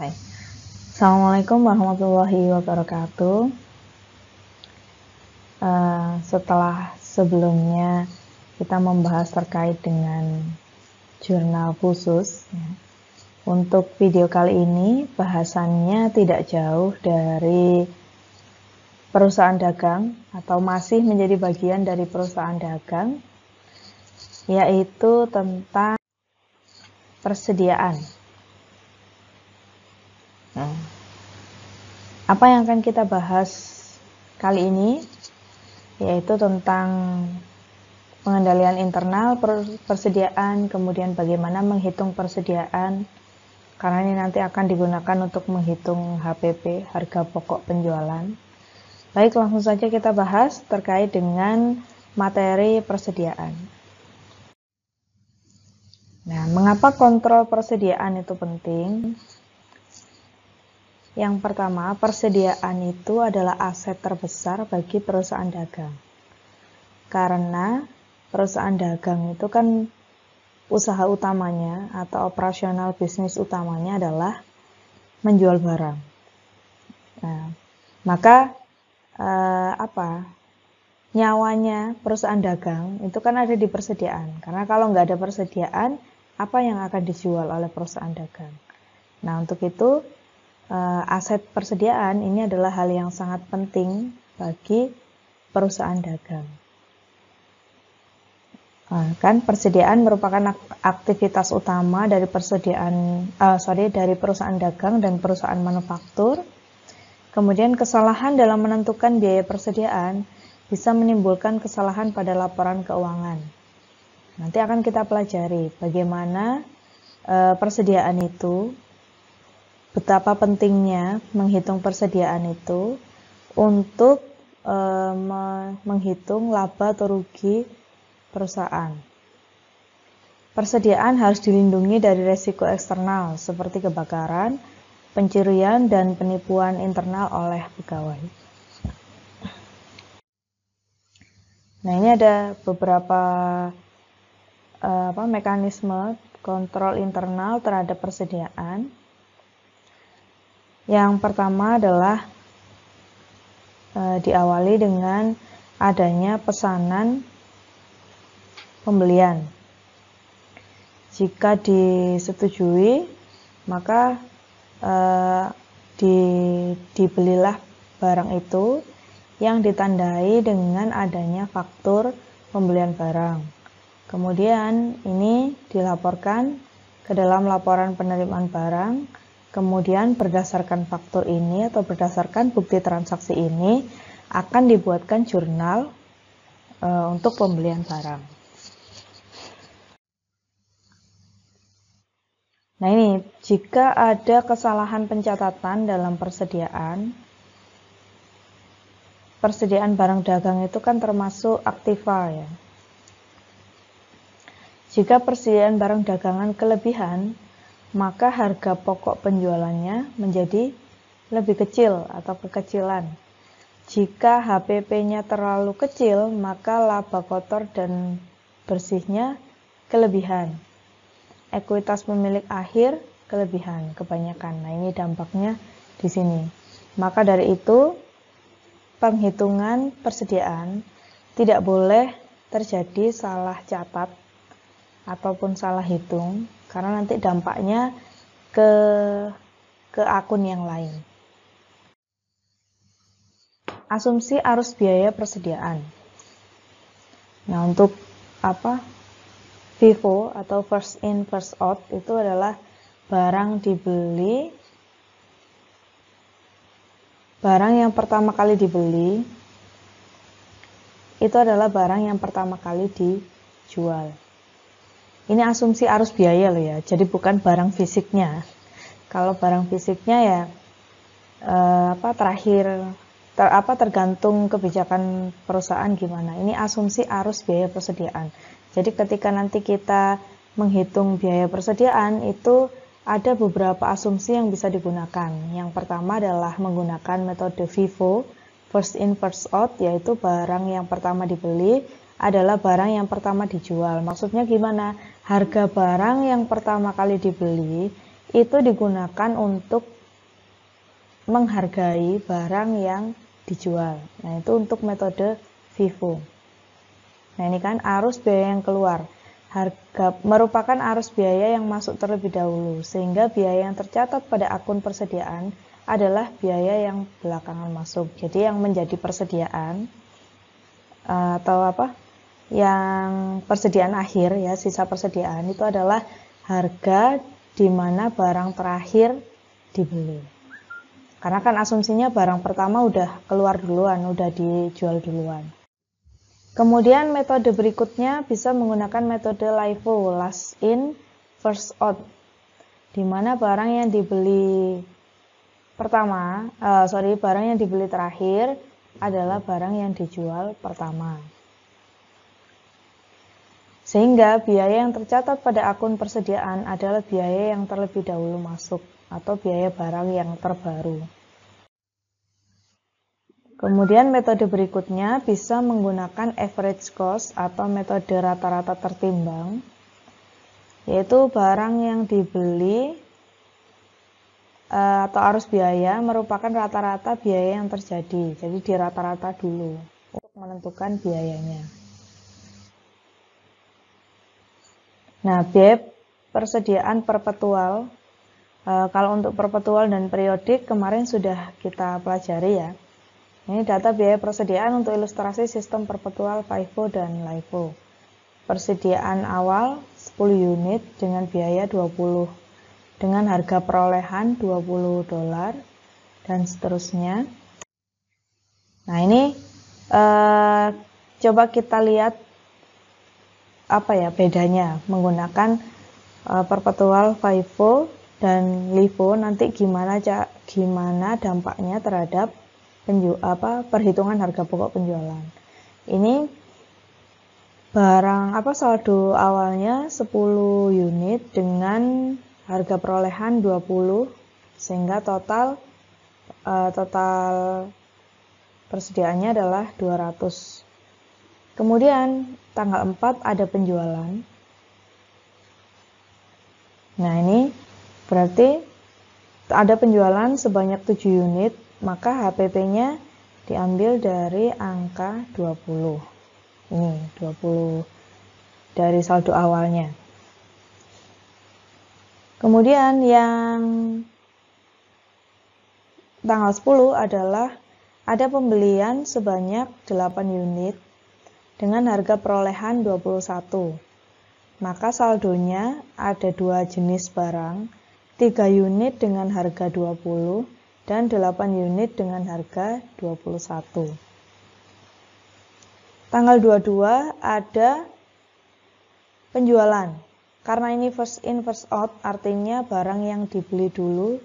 Baik. Assalamualaikum warahmatullahi wabarakatuh. Setelah sebelumnya kita membahas terkait dengan jurnal khusus, ya. Untuk video kali ini bahasannya tidak jauh dari perusahaan dagang atau masih menjadi bagian dari perusahaan dagang, yaitu tentang persediaan. Apa yang akan kita bahas kali ini yaitu tentang pengendalian internal persediaan, kemudian bagaimana menghitung persediaan, karena ini nanti akan digunakan untuk menghitung HPP, harga pokok penjualan. Baik, langsung saja kita bahas terkait dengan materi persediaan. Nah, mengapa kontrol persediaan itu penting? Yang pertama, persediaan itu adalah aset terbesar bagi perusahaan dagang. Karena perusahaan dagang itu kan usaha utamanya atau operasional bisnis utamanya adalah menjual barang. Nah, maka nyawanya perusahaan dagang itu kan ada di persediaan. Karena kalau nggak ada persediaan, apa yang akan dijual oleh perusahaan dagang? Nah, untuk itu aset persediaan ini adalah hal yang sangat penting bagi perusahaan dagang. Kan persediaan merupakan aktivitas utama dari dari perusahaan dagang dan perusahaan manufaktur. Kemudian kesalahan dalam menentukan biaya persediaan bisa menimbulkan kesalahan pada laporan keuangan. Nanti akan kita pelajari bagaimana persediaan itu, betapa pentingnya menghitung persediaan itu untuk menghitung laba atau rugi perusahaan. Persediaan harus dilindungi dari resiko eksternal seperti kebakaran, pencurian, dan penipuan internal oleh pegawai. Nah, ini ada beberapa mekanisme kontrol internal terhadap persediaan. Yang pertama adalah diawali dengan adanya pesanan pembelian. Jika disetujui, maka dibelilah barang itu yang ditandai dengan adanya faktur pembelian barang. Kemudian ini dilaporkan ke dalam laporan penerimaan barang. Kemudian berdasarkan faktur ini atau berdasarkan bukti transaksi ini akan dibuatkan jurnal untuk pembelian barang. Nah, ini jika ada kesalahan pencatatan dalam persediaan barang dagang itu kan termasuk aktiva, ya. Jika persediaan barang dagangan kelebihan, maka harga pokok penjualannya menjadi lebih kecil atau kekecilan. Jika HPP-nya terlalu kecil, maka laba kotor dan bersihnya kelebihan. Ekuitas pemilik akhir kelebihan, kebanyakan. Nah, ini dampaknya di sini. Maka dari itu, penghitungan persediaan tidak boleh terjadi salah catat ataupun salah hitung, karena nanti dampaknya ke akun yang lain. Asumsi arus biaya persediaan. Nah, untuk FIFO atau first in first out itu adalah barang yang pertama kali dibeli itu adalah barang yang pertama kali dijual. Ini asumsi arus biaya loh ya, jadi bukan barang fisiknya. Kalau barang fisiknya ya tergantung kebijakan perusahaan gimana. Ini asumsi arus biaya persediaan. Jadi ketika nanti kita menghitung biaya persediaan itu ada beberapa asumsi yang bisa digunakan. Yang pertama adalah menggunakan metode FIFO, first in first out, yaitu barang yang pertama dibeli adalah barang yang pertama dijual. Maksudnya gimana? Harga barang yang pertama kali dibeli itu digunakan untuk menghargai barang yang dijual. Nah, itu untuk metode FIFO. Nah, ini kan arus biaya yang keluar. Harga merupakan arus biaya yang masuk terlebih dahulu, sehingga biaya yang tercatat pada akun persediaan adalah biaya yang belakangan masuk. Jadi yang menjadi persediaan atau apa? Yang persediaan akhir ya, sisa persediaan itu adalah harga di mana barang terakhir dibeli. Karena kan asumsinya barang pertama udah keluar duluan, udah dijual duluan. Kemudian metode berikutnya bisa menggunakan metode LIFO, last in, first out, di mana barang yang dibeli barang yang dibeli terakhir adalah barang yang dijual pertama. Sehingga biaya yang tercatat pada akun persediaan adalah biaya yang terlebih dahulu masuk atau biaya barang yang terbaru. Kemudian metode berikutnya bisa menggunakan average cost atau metode rata-rata tertimbang, yaitu barang yang dibeli atau arus biaya merupakan rata-rata biaya yang terjadi. Jadi di rata-rata dulu untuk menentukan biayanya. Nah, biaya persediaan perpetual, kalau untuk perpetual dan periodik kemarin sudah kita pelajari ya. Ini data biaya persediaan untuk ilustrasi sistem perpetual FIFO dan LIFO. Persediaan awal 10 unit dengan biaya 20, dengan harga perolehan $20 dan seterusnya. Nah, ini coba kita lihat apa ya bedanya menggunakan perpetual FIFO dan LIFO, nanti gimana dampaknya terhadap perhitungan harga pokok penjualan. Ini barang saldo awalnya 10 unit dengan harga perolehan 20, sehingga total persediaannya adalah 200. Kemudian tanggal 4 ada penjualan. Nah, ini berarti ada penjualan sebanyak 7 unit, maka HPP-nya diambil dari angka 20. Ini 20 dari saldo awalnya. Kemudian yang tanggal 10 adalah ada pembelian sebanyak 8 unit dengan harga perolehan 21. Maka saldonya ada 2 jenis barang, 3 unit dengan harga 20 dan 8 unit dengan harga 21. Tanggal 22 ada penjualan. Karena ini first in first out, artinya barang yang dibeli dulu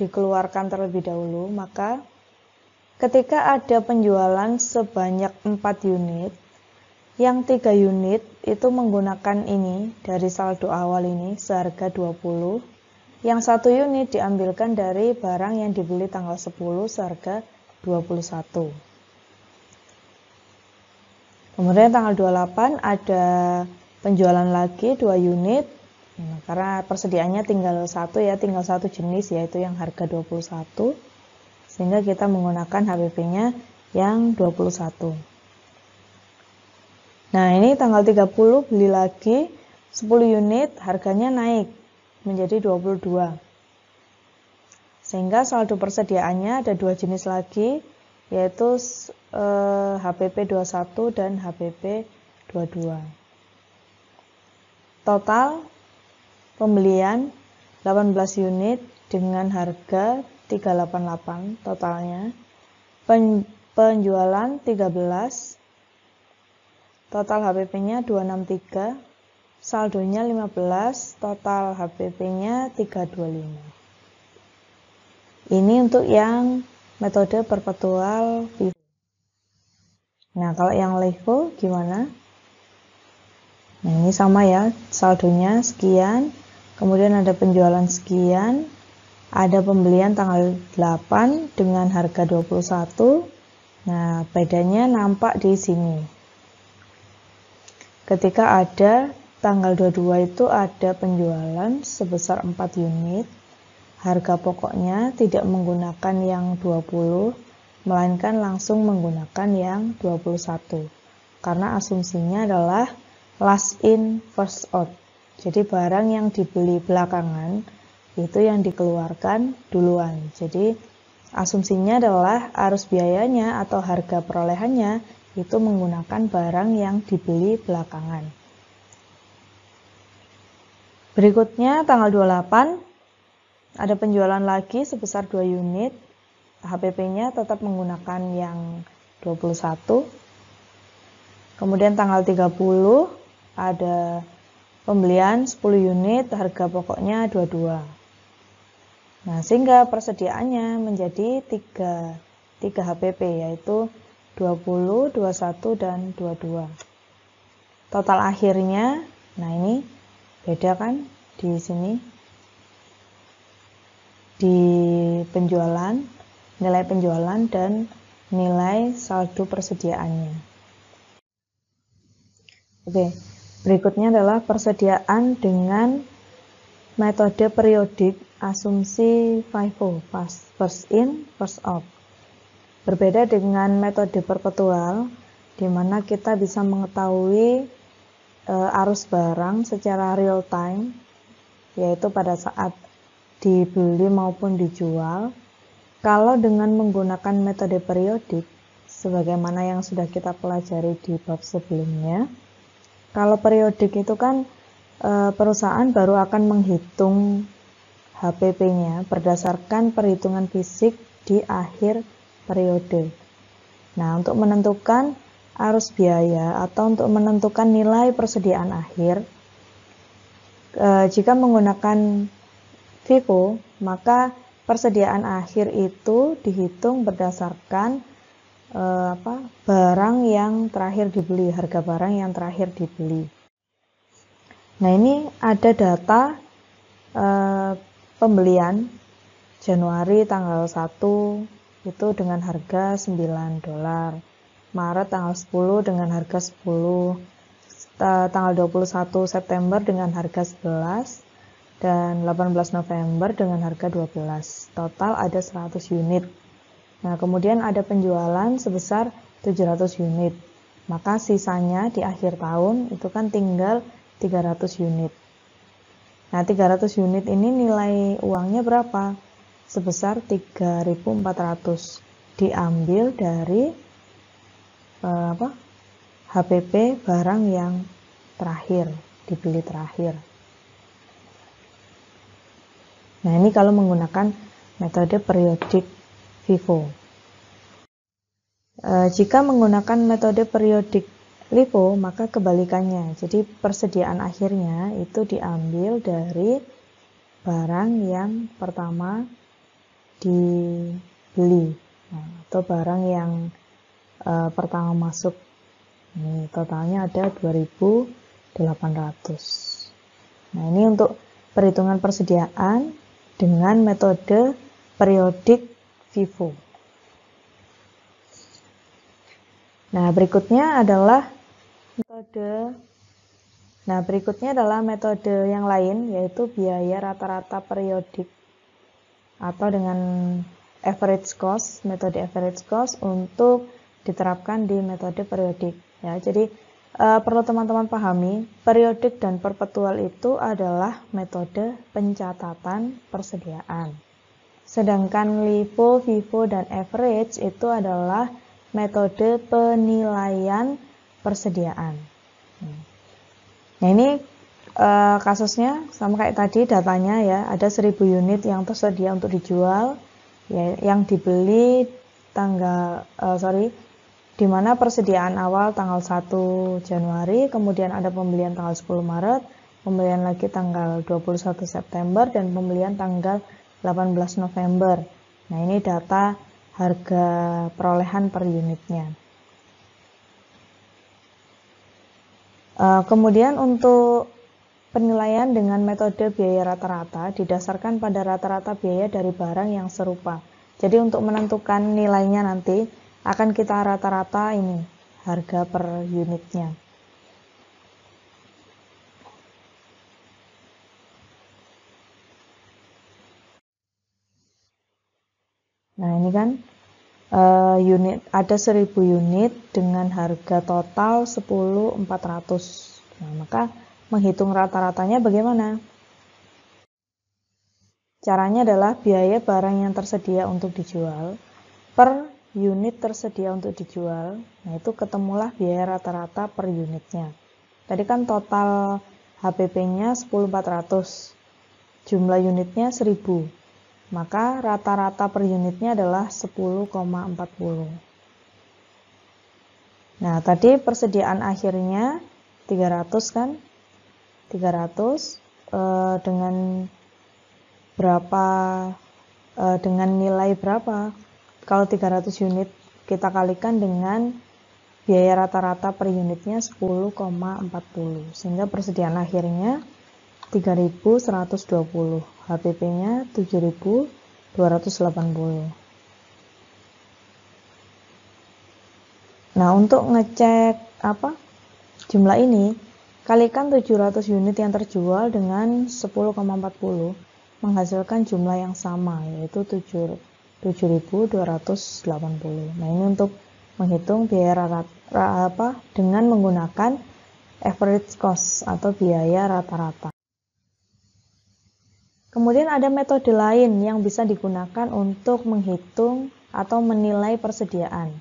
dikeluarkan terlebih dahulu, maka ketika ada penjualan sebanyak 4 unit, yang 3 unit itu menggunakan ini dari saldo awal ini seharga 20, yang 1 unit diambilkan dari barang yang dibeli tanggal 10 seharga 21. Kemudian tanggal 28 ada penjualan lagi 2 unit. Nah, karena persediaannya tinggal satu jenis, yaitu yang harga 21, sehingga kita menggunakan HPP-nya yang 21. Nah, ini tanggal 30 beli lagi 10 unit, harganya naik menjadi 22. Sehingga saldo persediaannya ada 2 jenis lagi, yaitu HPP 21 dan HPP 22. Total pembelian 18 unit dengan harga 388 totalnya. Penjualan 13, total HPP-nya 263, saldonya 15, total HPP-nya 325. Ini untuk yang metode perpetual FIFO. Nah, kalau yang LIFO gimana? Nah, ini sama ya, saldonya sekian, kemudian ada penjualan sekian, ada pembelian tanggal 8 dengan harga 21. Nah, bedanya nampak di sini. Ketika ada tanggal 22 itu ada penjualan sebesar 4 unit harga pokoknya tidak menggunakan yang 20, melainkan langsung menggunakan yang 21. Karena asumsinya adalah last in first out. Jadi barang yang dibeli belakangan itu yang dikeluarkan duluan. Jadi asumsinya adalah arus biayanya atau harga perolehannya itu menggunakan barang yang dibeli belakangan. Berikutnya tanggal 28 ada penjualan lagi sebesar 2 unit. HPP-nya tetap menggunakan yang 21. Kemudian tanggal 30 ada pembelian 10 unit, harga pokoknya 22. Nah, sehingga persediaannya menjadi 3 HPP, yaitu 20, 21, dan 22. Total akhirnya, nah ini beda kan di sini. Di penjualan, nilai penjualan dan nilai saldo persediaannya. Oke, berikutnya adalah persediaan dengan metode periodik asumsi FIFO, first in, first out. Berbeda dengan metode perpetual, di mana kita bisa mengetahui arus barang secara real time, yaitu pada saat dibeli maupun dijual. Kalau dengan menggunakan metode periodik, sebagaimana yang sudah kita pelajari di bab sebelumnya, kalau periodik itu kan perusahaan baru akan menghitung HPP-nya berdasarkan perhitungan fisik di akhir periode. Nah, untuk menentukan arus biaya atau untuk menentukan nilai persediaan akhir, jika menggunakan FIFO, maka persediaan akhir itu dihitung berdasarkan barang yang terakhir dibeli, harga barang yang terakhir dibeli. Nah, ini ada data pembelian Januari tanggal 1 itu dengan harga $9, Maret tanggal 10 dengan harga 10, tanggal 21 September dengan harga 11, dan 18 November dengan harga 12. Total ada 100 unit. Nah, kemudian ada penjualan sebesar 700 unit. Maka sisanya di akhir tahun itu kan tinggal 300 unit. Nah, 300 unit ini nilai uangnya berapa? Sebesar 3.400. Diambil dari HPP barang yang terakhir, dibeli terakhir. Nah, ini kalau menggunakan metode periodik FIFO. Jika menggunakan metode periodik LIFO, maka kebalikannya. Jadi persediaan akhirnya itu diambil dari barang yang pertama dibeli, atau barang yang pertama masuk. Ini totalnya ada 2.800. Nah, ini untuk perhitungan persediaan dengan metode periodik FIFO. Nah, berikutnya adalah metode yang lain, yaitu biaya rata-rata periodik atau dengan average cost, metode average cost untuk diterapkan di metode periodik. Ya, jadi perlu teman-teman pahami, periodik dan perpetual itu adalah metode pencatatan persediaan. Sedangkan LIFO, FIFO, dan average itu adalah metode penilaian persediaan. Nah, ini kasusnya sama kayak tadi, datanya ya, ada 1000 unit yang tersedia untuk dijual, ya, yang dibeli di mana persediaan awal tanggal 1 Januari, kemudian ada pembelian tanggal 10 Maret, pembelian lagi tanggal 21 September, dan pembelian tanggal 18 November. Nah, ini data harga perolehan per unitnya. Kemudian untuk penilaian dengan metode biaya rata-rata didasarkan pada rata-rata biaya dari barang yang serupa. Jadi untuk menentukan nilainya nanti akan kita rata-rata ini harga per unitnya. ini kan unit ada 1000 unit dengan harga total 10.400. Nah, maka menghitung rata-ratanya bagaimana? Caranya adalah biaya barang yang tersedia untuk dijual per unit tersedia untuk dijual. Nah, itu ketemulah biaya rata-rata per unitnya. Tadi kan total HPP-nya 10.400. Jumlah unitnya 1000. Maka rata-rata per unitnya adalah 10,40. Nah, tadi persediaan akhirnya 300 kan? 300 dengan berapa dengan nilai berapa? Kalau 300 unit kita kalikan dengan biaya rata-rata per unitnya 10,40. Sehingga persediaan akhirnya 3.120, HPP-nya 7.280. Nah, untuk ngecek jumlah ini, kalikan 700 unit yang terjual dengan 10,40 menghasilkan jumlah yang sama, yaitu 7.280. Nah, ini untuk menghitung biaya dengan menggunakan average cost atau biaya rata-rata. Kemudian ada metode lain yang bisa digunakan untuk menghitung atau menilai persediaan,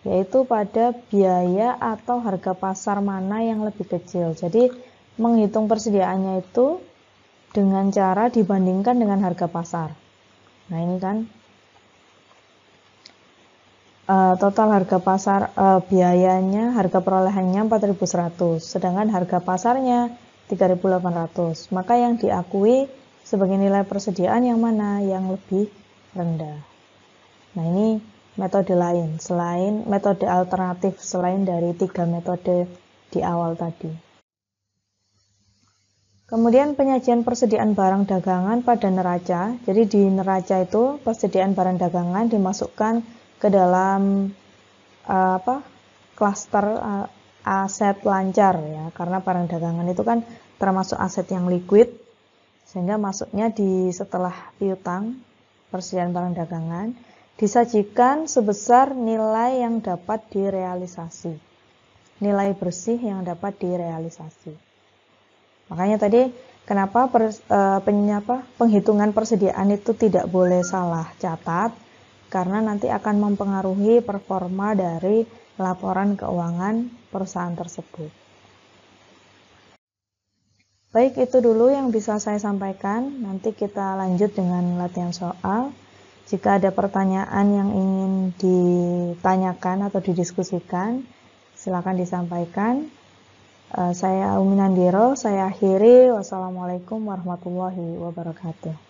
yaitu pada biaya atau harga pasar mana yang lebih kecil. Jadi menghitung persediaannya itu dengan cara dibandingkan dengan harga pasar. Nah, ini kan total harga pasar, biayanya, harga perolehannya 4.100, sedangkan harga pasarnya 3.800. Maka yang diakui sebagai nilai persediaan yang mana? Yang lebih rendah. Nah, ini metode lain, selain metode alternatif selain dari 3 metode di awal tadi. Kemudian penyajian persediaan barang dagangan pada neraca. Jadi di neraca itu persediaan barang dagangan dimasukkan ke dalam klaster aset lancar ya, karena barang dagangan itu kan termasuk aset yang liquid, sehingga masuknya di setelah piutang persediaan barang dagangan disajikan sebesar nilai yang dapat direalisasi, nilai bersih yang dapat direalisasi. Makanya tadi kenapa penghitungan persediaan itu tidak boleh salah catat, karena nanti akan mempengaruhi performa dari laporan keuangan perusahaan tersebut. Baik, itu dulu yang bisa saya sampaikan. Nanti kita lanjut dengan latihan soal. Jika ada pertanyaan yang ingin ditanyakan atau didiskusikan, silakan disampaikan. Saya Umi Nandiro, saya akhiri. Wassalamualaikum warahmatullahi wabarakatuh.